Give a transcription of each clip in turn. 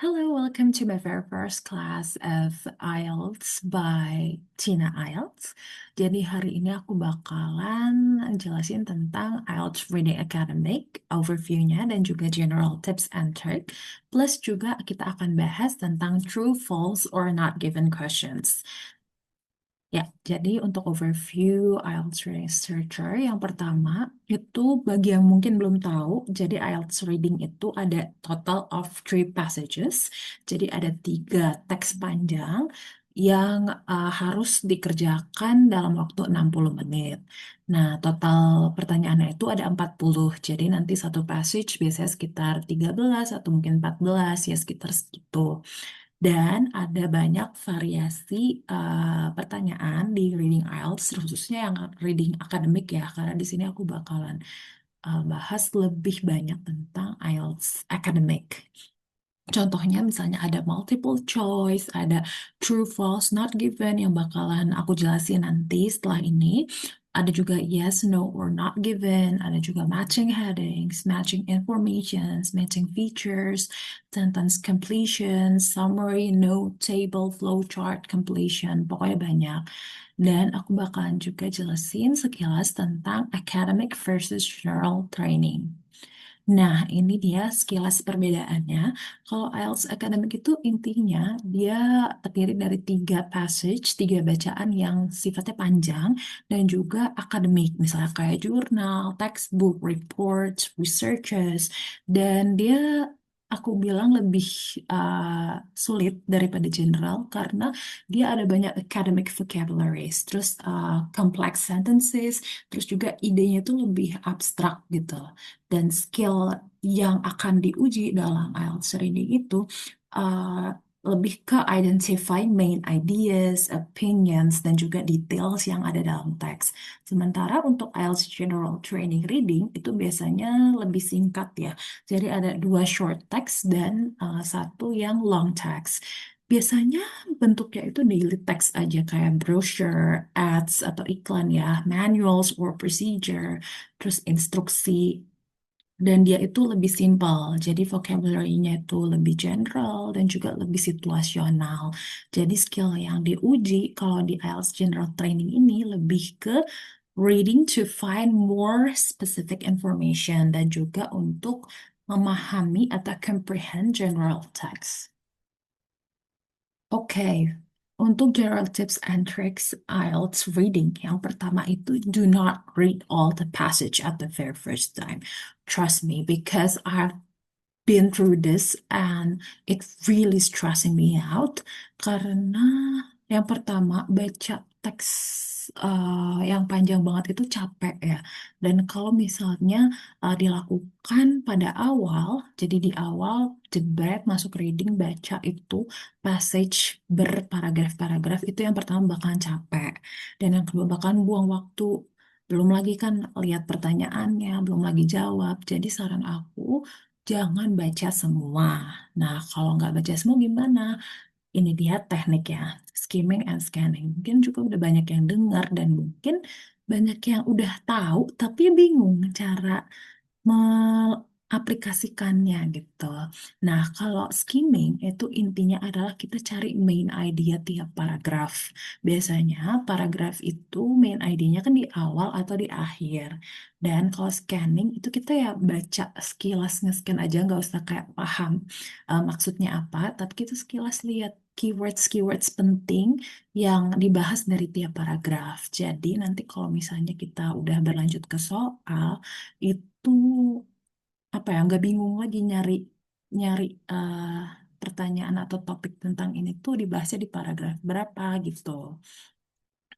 Hello, welcome to my very first class of IELTS by Tina IELTS. Jadi hari ini aku bakalan jelasin tentang IELTS Reading Academic, overview-nya dan juga general tips and trick. Plus juga kita akan bahas tentang true, false, or not given questions. Ya, jadi untuk overview IELTS Researcher yang pertama itu bagi yang mungkin belum tahu, jadi IELTS Reading itu ada total of 3 passages. Jadi ada 3 teks panjang yang harus dikerjakan dalam waktu 60 menit. Nah, total pertanyaannya itu ada 40. Jadi nanti satu passage biasanya sekitar 13 atau mungkin 14 ya sekitar segitu. Dan ada banyak variasi pertanyaan di Reading IELTS, khususnya yang reading akademik ya, karena di sini aku bakalan bahas lebih banyak tentang IELTS academic. Contohnya misalnya ada multiple choice, ada true, false, not given yang bakalan aku jelasin nanti setelah ini. Ada juga yes, no, or not given. Ada juga matching headings, matching informations, matching features, sentence completion, summary, note, table, flowchart, completion. Pokoknya banyak. Dan aku bakalan juga jelasin sekilas tentang academic versus general training. Nah, ini dia sekilas perbedaannya. Kalau IELTS Academic itu intinya dia terdiri dari 3 passage, 3 bacaan yang sifatnya panjang dan juga akademik, misalnya kayak jurnal, textbook, reports, researches, dan dia aku bilang lebih sulit daripada general karena dia ada banyak academic vocabularies, terus complex sentences, terus juga idenya itu lebih abstrak gitu dan skill yang akan diuji dalam IELTS reading itu uh, lebih ke identify main ideas, opinions, dan juga details yang ada dalam teks. Sementara untuk IELTS General Training Reading itu biasanya lebih singkat ya. Jadi ada 2 short text dan satu yang long text. Biasanya bentuknya itu daily text aja kayak brochure, ads, atau iklan ya, manuals or procedure, terus instruksi dan dia itu lebih simpel, jadi vocabulary-nya itu lebih general dan juga lebih situasional. Jadi skill yang diuji kalau di IELTS General Training ini lebih ke reading to find more specific information dan juga untuk memahami atau comprehend general text. Oke, untuk general tips and tricks IELTS reading, yang pertama itu do not read all the passage at the very first time. Trust me, because I've been through this and it really stressing me out karena yang pertama baca teks yang panjang banget itu capek ya. Dan kalau misalnya dilakukan pada awal, jadi di awal jebret masuk reading baca itu passage berparagraf-paragraf itu yang pertama bakalan capek dan yang kedua bakalan buang waktu. Belum lagi kan lihat pertanyaannya, belum lagi jawab. Jadi saran aku jangan baca semua. Nah, kalau nggak baca semua gimana? Ini dia tekniknya, skimming and scanning. Mungkin juga udah banyak yang dengar dan mungkin banyak yang udah tahu, tapi bingung cara mengaplikasikannya gitu. Nah, kalau skimming itu intinya adalah kita cari main idea tiap paragraf. Biasanya paragraf itu main idenya kan di awal atau di akhir. Dan kalau scanning itu kita ya baca sekilas nge-scan aja nggak usah kayak paham maksudnya apa, tapi kita sekilas lihat keywords-keywords penting yang dibahas dari tiap paragraf. Jadi nanti kalau misalnya kita udah berlanjut ke soal, itu apa ya nggak bingung lagi nyari nyari pertanyaan atau topik tentang ini tuh dibahasnya di paragraf berapa gitu.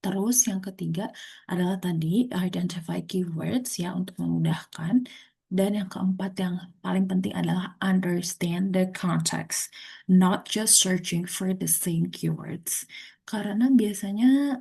Terus yang ketiga adalah tadi identify keywords ya untuk memudahkan. Dan yang keempat yang paling penting adalah understand the context, not just searching for the same keywords. Karena biasanya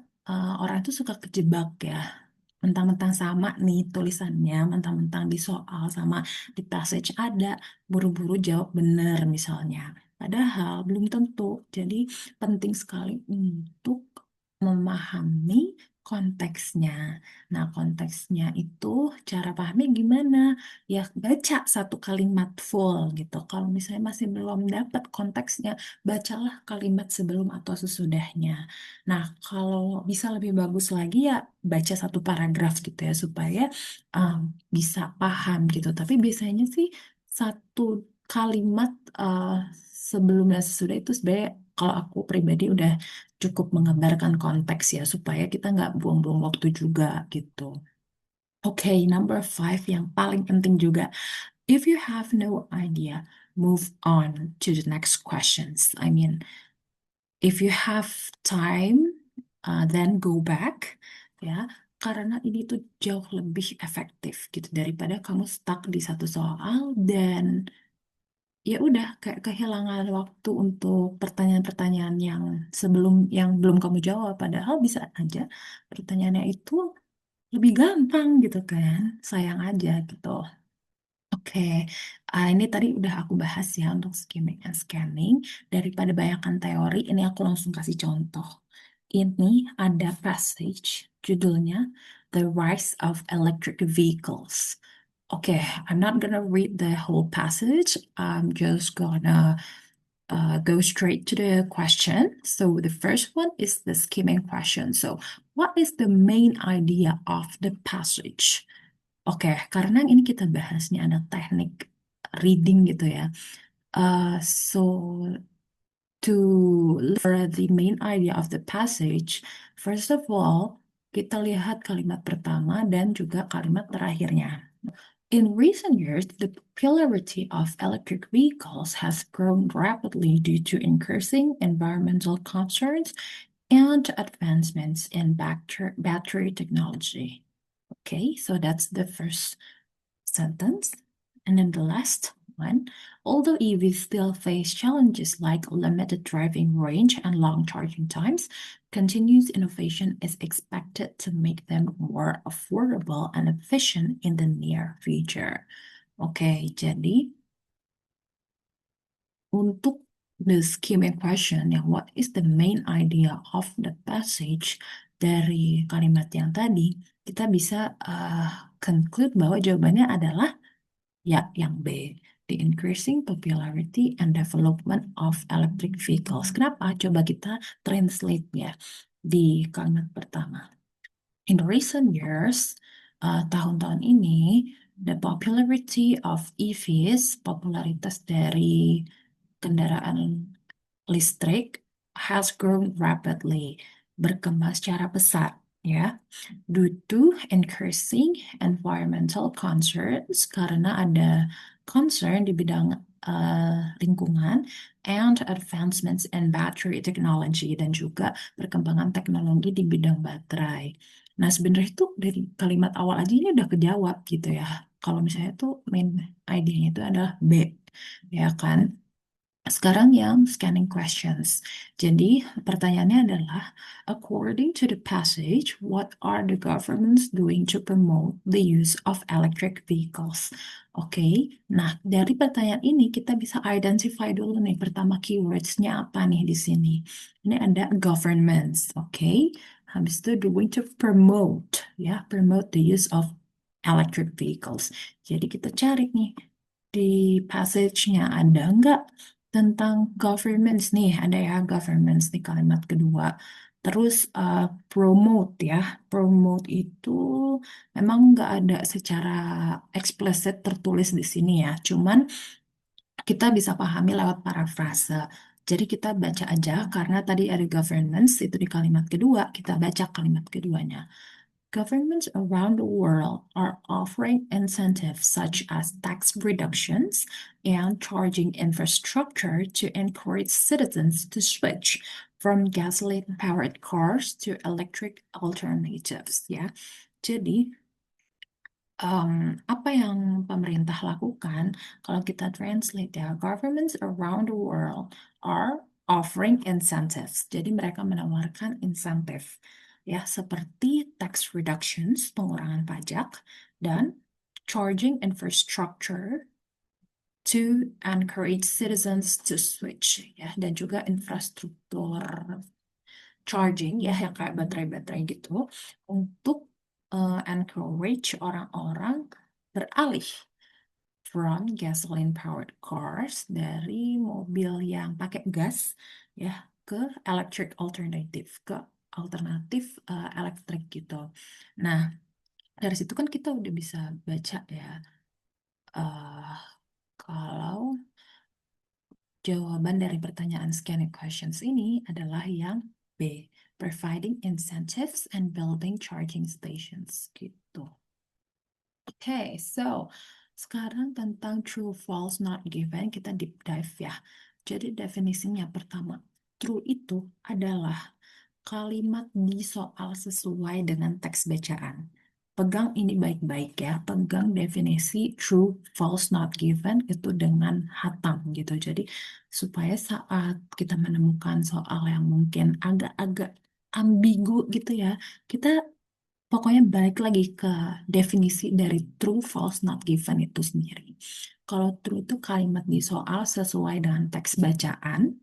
orang itu suka kejebak ya. Mentang-mentang sama nih tulisannya, mentang-mentang di soal sama di passage ada, buru-buru jawab benar misalnya. Padahal belum tentu. Jadi penting sekali untuk memahami konteksnya. Nah, konteksnya itu cara pahamnya gimana? Ya, baca satu kalimat full gitu. Kalau misalnya masih belum dapat konteksnya, bacalah kalimat sebelum atau sesudahnya. Nah, kalau bisa lebih bagus lagi ya baca satu paragraf gitu ya supaya um, bisa paham gitu. Tapi biasanya sih satu kalimat sebelum dan sesudah itu sebenarnya kalau aku pribadi udah cukup menggambarkan konteks ya supaya kita nggak buang-buang waktu juga gitu. Oke, number five yang paling penting juga. If you have no idea, move on to the next questions. I mean, if you have time, then go back, ya. Karena ini tuh jauh lebih efektif gitu daripada kamu stuck di satu soal dan ya udah kayak kehilangan waktu untuk pertanyaan-pertanyaan yang belum kamu jawab padahal bisa aja pertanyaannya itu lebih gampang gitu kan sayang aja gitu. Oke, ini tadi udah aku bahas ya untuk skimming and scanning. Daripada banyakkan teori, ini aku langsung kasih contoh. Ini ada passage, judulnya The Rise of Electric Vehicles. Okay, I'm not gonna read the whole passage. I'm just gonna go straight to the question. So the first one is the skimming question. So, what is the main idea of the passage? Oke, karena ini kita bahasnya ada teknik reading gitu ya. So to for the main idea of the passage, first of all, kita lihat kalimat pertama dan juga kalimat terakhirnya. In recent years, the popularity of electric vehicles has grown rapidly due to increasing environmental concerns and advancements in battery technology. Okay, so that's the first sentence. And then the last one, although EVs still face challenges like limited driving range and long charging times, continuous innovation is expected to make them more affordable and efficient in the near future. Oke, jadi untuk the skimming question yang what is the main idea of the passage dari kalimat yang tadi, kita bisa conclude bahwa jawabannya adalah ya, yang B. The increasing popularity and development of electric vehicles. Kenapa? Coba kita translate ya di kalimat pertama. In recent years, tahun-tahun ini, the popularity of EVs, popularitas dari kendaraan listrik has grown rapidly, berkembang secara pesat, ya, due to increasing environmental concerns, karena ada concern di bidang lingkungan, and advancements in battery technology, dan juga perkembangan teknologi di bidang baterai. Nah, sebenarnya itu dari kalimat awal aja ini udah kejawab gitu ya. Kalau misalnya tuh main idenya itu adalah B, ya kan? Sekarang yang scanning questions. Jadi pertanyaannya adalah, according to the passage, what are the governments doing to promote the use of electric vehicles? Oke, nah dari pertanyaan ini kita bisa identify dulu nih pertama keywordsnya apa nih di sini. Ini ada governments, oke. Habis itu doing to promote, ya, promote the use of electric vehicles. Jadi kita cari nih di passage-nya ada nggak tentang governments nih, ada ya governments di kalimat kedua. Terus promote ya, promote itu memang nggak ada secara eksplisit tertulis di sini ya, cuman kita bisa pahami lewat parafrase. Jadi kita baca aja karena tadi ada governments itu di kalimat kedua, kita baca kalimat keduanya. Governments around the world are offering incentives such as tax reductions and charging infrastructure to encourage citizens to switch from gasoline-powered cars to electric alternatives. Ya, jadi apa yang pemerintah lakukan kalau kita translate ya, governments around the world are offering incentives. Jadi mereka menawarkan insentif ya seperti tax reductions, pengurangan pajak, dan charging infrastructure to encourage citizens to switch ya, dan juga infrastruktur charging ya, yang kayak baterai-baterai gitu, untuk encourage orang-orang beralih from gasoline powered cars, dari mobil yang pakai gas ya, ke electric alternative, ke alternatif elektrik gitu. Nah, dari situ kan kita udah bisa baca ya, eh kalau jawaban dari pertanyaan scanning questions ini adalah yang B, providing incentives and building charging stations gitu. Oke, so sekarang tentang true, false, not given, kita deep dive ya. Jadi definisinya pertama, true itu adalah kalimat di soal sesuai dengan teks bacaan. Pegang ini baik-baik ya, pegang definisi true, false, not given itu dengan hatam gitu. Jadi supaya saat kita menemukan soal yang mungkin agak-agak ambigu gitu ya, kita pokoknya balik lagi ke definisi dari true, false, not given itu sendiri. Kalau true itu kalimat di soal sesuai dengan teks bacaan,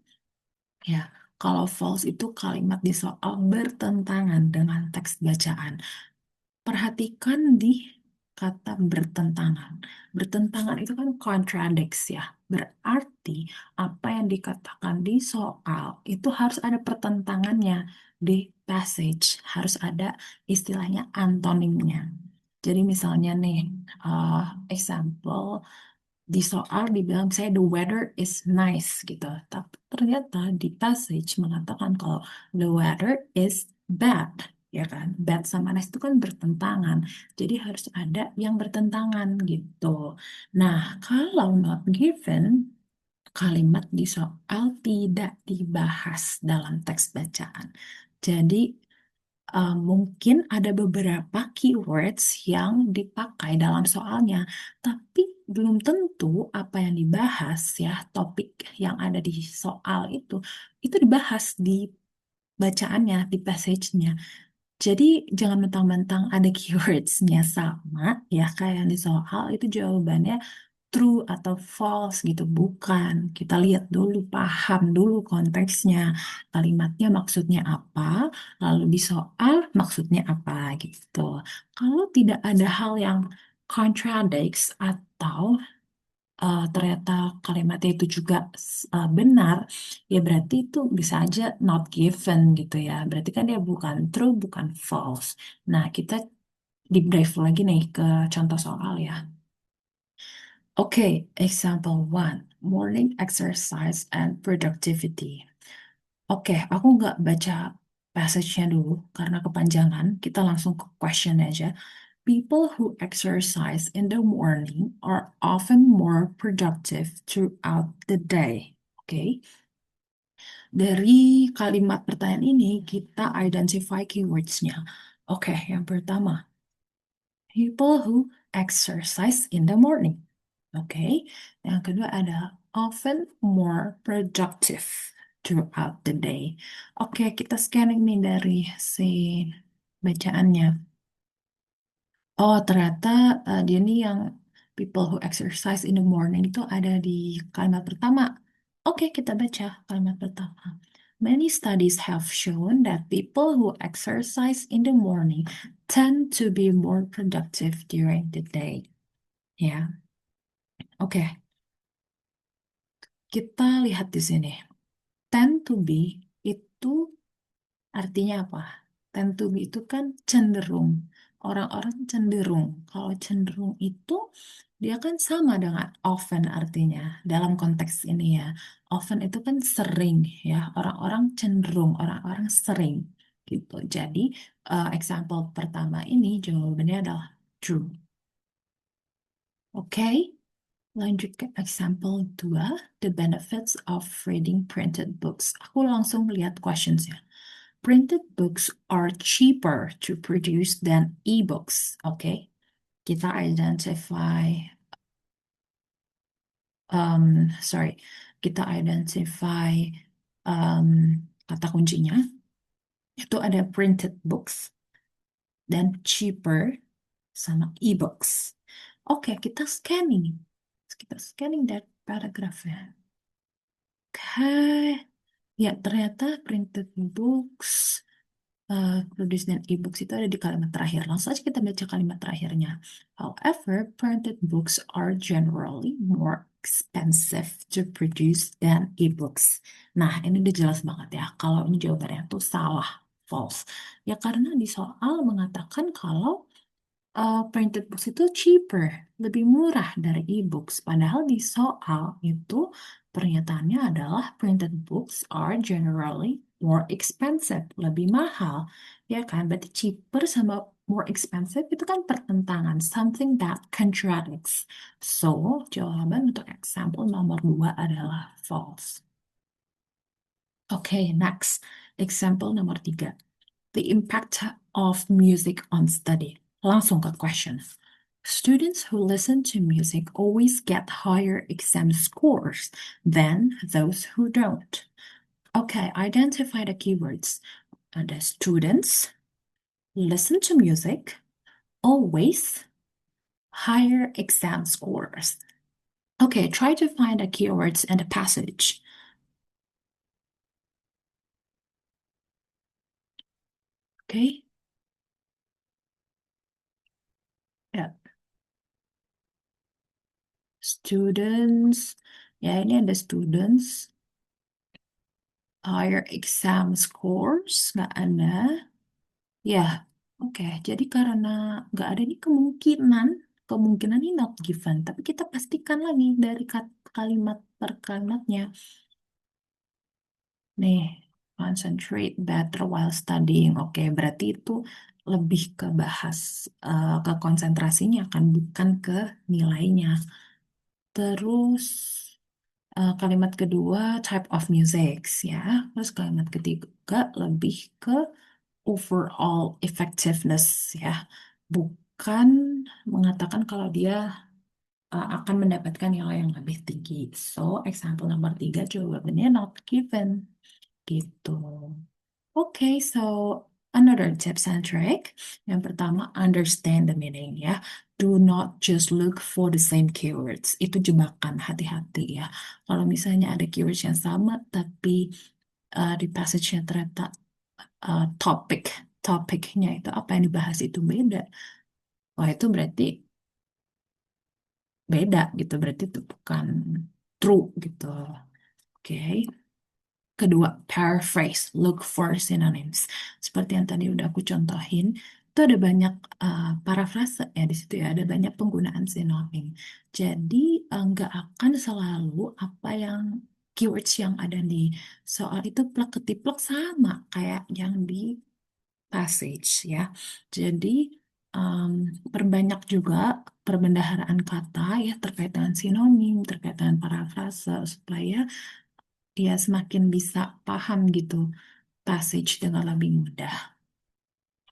ya. Kalau false itu kalimat di soal bertentangan dengan teks bacaan. Perhatikan di kata bertentangan. Bertentangan itu kan contradicts ya. Berarti apa yang dikatakan di soal itu harus ada pertentangannya di passage. Harus ada istilahnya antonimnya. Jadi misalnya nih, uh, example di soal dibilang saya the weather is nice gitu. Tapi ternyata di passage mengatakan kalau the weather is bad, ya kan? Bad sama nice itu kan bertentangan. Jadi harus ada yang bertentangan gitu. Nah, kalau not given, kalimat di soal tidak dibahas dalam teks bacaan. Jadi mungkin ada beberapa keywords yang dipakai dalam soalnya, tapi belum tentu apa yang dibahas ya, topik yang ada di soal itu dibahas di bacaannya, di passage-nya. Jadi jangan mentang-mentang ada keywords-nya sama ya kayak yang di soal itu jawabannya true atau false gitu. Bukan. Kita lihat dulu, paham dulu konteksnya. Kalimatnya maksudnya apa, lalu di soal maksudnya apa gitu. Kalau tidak ada hal yang contradicts atau ternyata kalimatnya itu juga benar, ya berarti itu bisa aja not given gitu ya. Berarti kan dia bukan true, bukan false. Nah, kita deep dive lagi nih ke contoh soal ya. Oke, example one, morning exercise and productivity. Oke, aku nggak baca passage-nya dulu karena kepanjangan. Kita langsung ke question aja. People who exercise in the morning are often more productive throughout the day. Oke, dari kalimat pertanyaan ini kita identify keywords-nya. Oke, yang pertama, people who exercise in the morning. Oke, yang kedua ada often more productive throughout the day. Oke, kita scanning nih dari si bacaannya. Oh, ternyata dia nih yang people who exercise in the morning itu ada di kalimat pertama. Oke, kita baca kalimat pertama. Many studies have shown that people who exercise in the morning tend to be more productive during the day. Ya, oke. Kita lihat di sini. Tend to be itu artinya apa? Tend to be itu kan cenderung. Orang-orang cenderung. Kalau cenderung itu dia kan sama dengan often artinya dalam konteks ini ya. Often itu kan sering ya. Orang-orang cenderung, orang-orang sering gitu. Jadi example pertama ini jawabannya adalah true. Oke? Lanjut ke example 2, the benefits of reading printed books. Aku langsung lihat questionsnya. Printed books are cheaper to produce than e-books. Oke, kita identify, sorry, kita identify um, kata kuncinya. Itu ada printed books dan cheaper sama e-books. Oke, kita scanning. Kita scanning dari paragrafnya. Oke, Ya, ternyata printed books, produced dan e-books itu ada di kalimat terakhir. Langsung aja kita baca kalimat terakhirnya. However, printed books are generally more expensive to produce than e-books. Nah, ini udah jelas banget ya. Kalau ini jawabannya tuh salah, false. Ya karena di soal mengatakan kalau printed books itu cheaper, lebih murah dari e-books. Padahal di soal itu pernyataannya adalah printed books are generally more expensive, lebih mahal. Ya kan? Berarti cheaper sama more expensive itu kan pertentangan, something that contradicts. So, jawaban untuk example nomor 2 adalah false. Oke, next. Example nomor 3. The impact of music on study. Langsung ke question. Students who listen to music always get higher exam scores than those who don't. Okay, identify the keywords. The students listen to music always higher exam scores. Okay, try to find the keywords in the passage. Okay, ya, students. Ya, ini ada students. Higher exam scores, nggak ada. Ya, oke. Jadi karena nggak ada ini kemungkinan ini not given. Tapi kita pastikan lagi dari kalimat per kalimatnya. Nih, concentrate better while studying. Oke, berarti itu lebih ke bahas ke konsentrasinya kan, bukan ke nilainya. Terus kalimat kedua type of music ya. Terus kalimat ketiga lebih ke overall effectiveness ya, bukan mengatakan kalau dia akan mendapatkan nilai yang lebih tinggi. So, example nomor 3 jawabannya not given gitu. Oke, so another tips and trick. Yang pertama, understand the meaning ya. Do not just look for the same keywords. Itu jebakan, hati-hati ya. Kalau misalnya ada keywords yang sama, tapi di passage-nya ternyata topik topiknya itu apa yang dibahas itu beda. Wah, itu berarti beda gitu. Berarti itu bukan true gitu. Oke. Kedua, paraphrase, look for synonyms. Seperti yang tadi udah aku contohin, itu ada banyak parafrase ya di situ ya, ada banyak penggunaan sinonim. Jadi nggak akan selalu apa yang keywords yang ada di soal itu plek ketiplek sama kayak yang di passage ya. Jadi em, perbanyak juga perbendaharaan kata ya terkait dengan sinonim, terkait dengan parafrase supaya dia semakin bisa paham gitu passage dengan lebih mudah.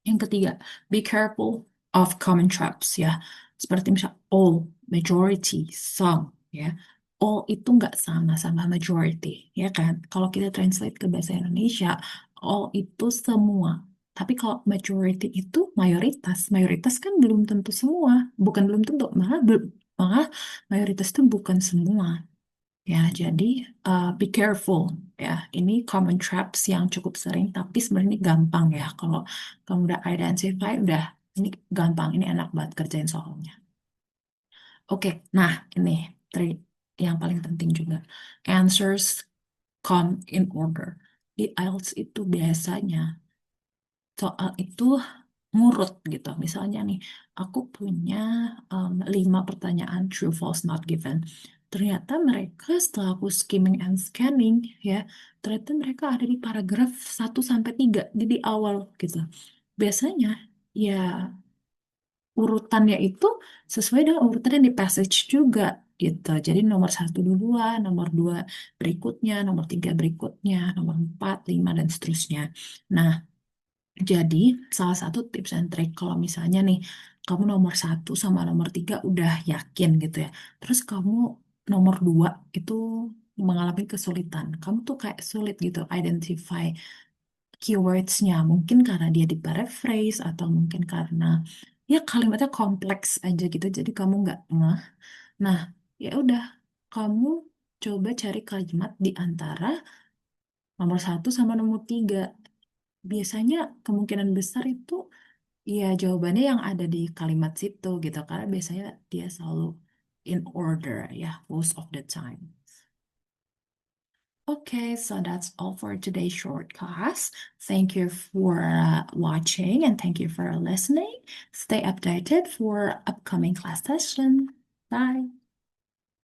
Yang ketiga, be careful of common traps ya. Seperti misal all, majority, some ya. All itu nggak sama sama majority ya kan. Kalau kita translate ke bahasa Indonesia, all itu semua. Tapi kalau majority itu mayoritas, mayoritas kan belum tentu semua, bukan belum tentu, malah mayoritas itu bukan semua. Ya, jadi be careful ya. Ini common traps yang cukup sering, tapi sebenarnya ini gampang ya. Kalau kamu udah identify, udah ini gampang, ini enak banget kerjain soalnya. Oke, nah ini trik yang paling penting juga. Answers come in order. Di IELTS itu biasanya soal itu ngurut gitu. Misalnya nih, aku punya 5 pertanyaan true, false, not given. Ternyata mereka setelah aku skimming and scanning ya, ternyata mereka ada di paragraf 1 sampai 3, jadi di awal gitu. Biasanya ya urutannya itu sesuai dengan urutan yang di passage juga gitu. Jadi nomor 1 duluan, nomor 2 berikutnya, nomor 3 berikutnya, nomor 4, 5, dan seterusnya. Nah, jadi, salah satu tips and trick kalau misalnya nih, kamu nomor 1 sama nomor 3 udah yakin gitu ya. Terus kamu nomor 2 itu mengalami kesulitan. Kamu tuh kayak sulit gitu identify keywordsnya. Mungkin karena dia di paraphrase atau mungkin karena ya kalimatnya kompleks aja gitu. Jadi kamu nggak ngeh. Nah, ya udah, kamu coba cari kalimat di antara Nomor satu sama nomor tiga. Biasanya kemungkinan besar itu ya jawabannya yang ada di kalimat situ gitu. Karena biasanya dia selalu in order ya, most of the time. Okay, so that's all for today's short class. Thank you for watching and thank you for listening. Stay updated for upcoming class session. Bye.